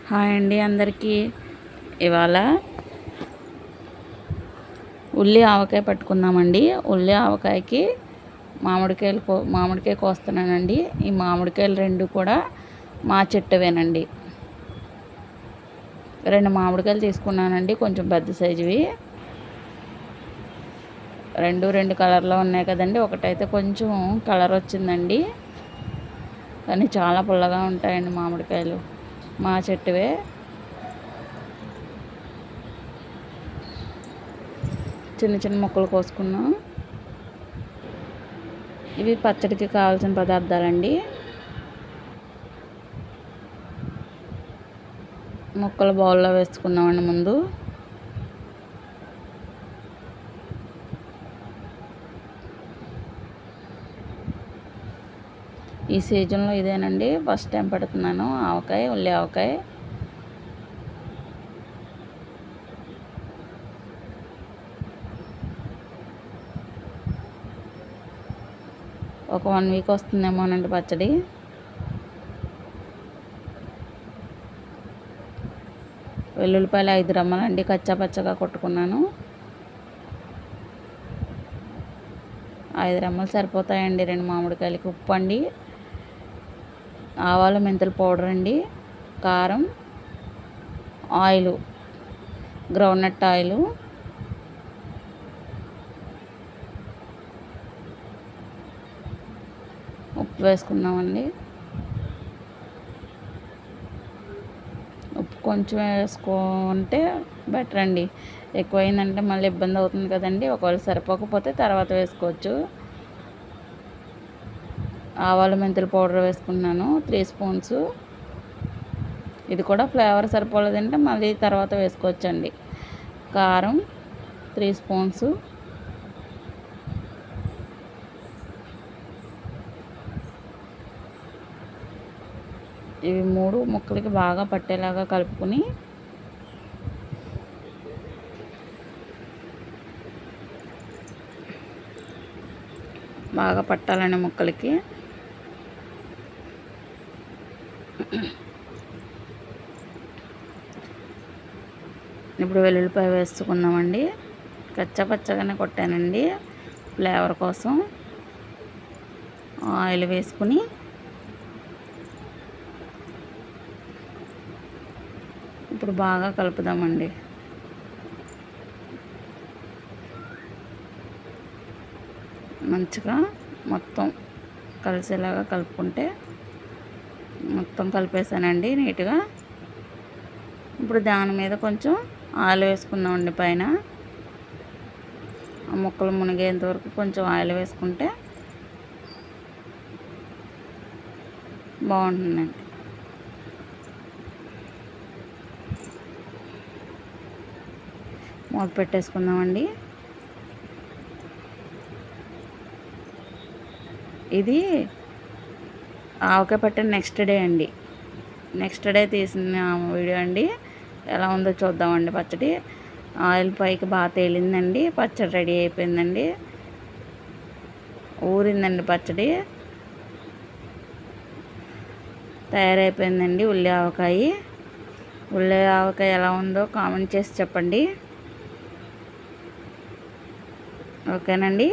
Hi అండి అందరికీ. ఇవాళ ఉల్లి ఆవకాయ పట్టుకుందామండి. ఉల్లి ఆవకాయకి మామిడికాయ కోస్తున్నానండి. ఈ మామిడికాయలు రెండు కూడా మా చెట్టువేనండి. 2 మామిడికాయలు తీసుకున్నానండి, కొంచెం పెద్ద సైజువి. రెండు కలర్లో ఉన్నాయి కదండి. ఒకటైతే కొంచెం కలర్ వచ్చిందండి, కానీ చాలా పుల్లగా ఉంటాయండి మామిడికాయలు. మా చెట్టువే. చిన్న చిన్న ముక్కలు కోసుకున్నాం. ఇవి పచ్చడికి కావాల్సిన పదార్థాలండి. ముక్కలు బౌల్లో వేసుకున్నామండి. ముందు ఈ సీజన్లో ఇదేనండి ఫస్ట్ టైం పెడుతున్నాను ఆవకాయ, ఉల్లి ఆవకాయ. ఒక 1 వీక్ వస్తుందేమోనండి పచ్చడి. వెల్లుల్లిపాయలు 5 రెమ్మలండి, కచ్చా పచ్చగా కొట్టుకున్నాను. 5 రెమ్మలు సరిపోతాయండి 2 మామిడికాయలకి. ఉప్పు అండి, ఆవాలు మెంతుల పౌడర్ అండి, కారం, ఆయిలు, గ్రౌండ్నట్ ఆయిలు, ఉప్పు వేసుకున్నామండి. ఉప్పు కొంచెం వేసుకుంటే బెటర్ అండి. ఎక్కువైందంటే మళ్ళీ ఇబ్బంది అవుతుంది కదండి. ఒకవేళ సరిపోకపోతే తర్వాత వేసుకోవచ్చు. ఆవాలు మెంతుల పౌడర్ వేసుకున్నాను 3 స్పూన్స్. ఇది కూడా ఫ్లేవర్ సరిపోలేదంటే మళ్ళీ తర్వాత వేసుకోవచ్చండి. కారం 3 స్పూన్స్. ఇవి 3 ముక్కలకి బాగా పట్టేలాగా కలుపుకొని బాగా పట్టాలండి ముక్కలకి. ఇప్పుడు వెల్లుల్లిపాయ వేసుకుందామండి. కచ్చా పచ్చగానే కొట్టానండి ఫ్లేవర్ కోసం. ఆయిల్ వేసుకుని ఇప్పుడు బాగా కలుపుదామండి. మంచిగా మొత్తం కలిసేలాగా కలుపుకుంటే, మొత్తం కలిపేసానండి నీట్గా. ఇప్పుడు దాని మీద కొంచెం ఆయిల్ వేసుకుందామండి. పైన ఆ ముక్కలు మునిగేంత వరకు కొంచెం ఆయిల్ వేసుకుంటే బాగుంటుందండి. మూత పెట్టేసుకుందామండి. ఇది ఆవకాయ పట్టిన నెక్స్ట్ డే అండి. నెక్స్ట్ డే తీసిన వీడియో అండి. ఎలా ఉందో చూద్దామండి పచ్చడి. ఆయిల్ పైకి బాగా తేలిందండి. పచ్చడి రెడీ అయిపోయిందండి. ఊరిందండి పచ్చడి. తయారైపోయిందండి ఉల్లి ఆవకాయ. ఉల్లి ఆవకాయ ఎలా ఉందో కామెంట్ చేసి చెప్పండి. ఓకేనండి.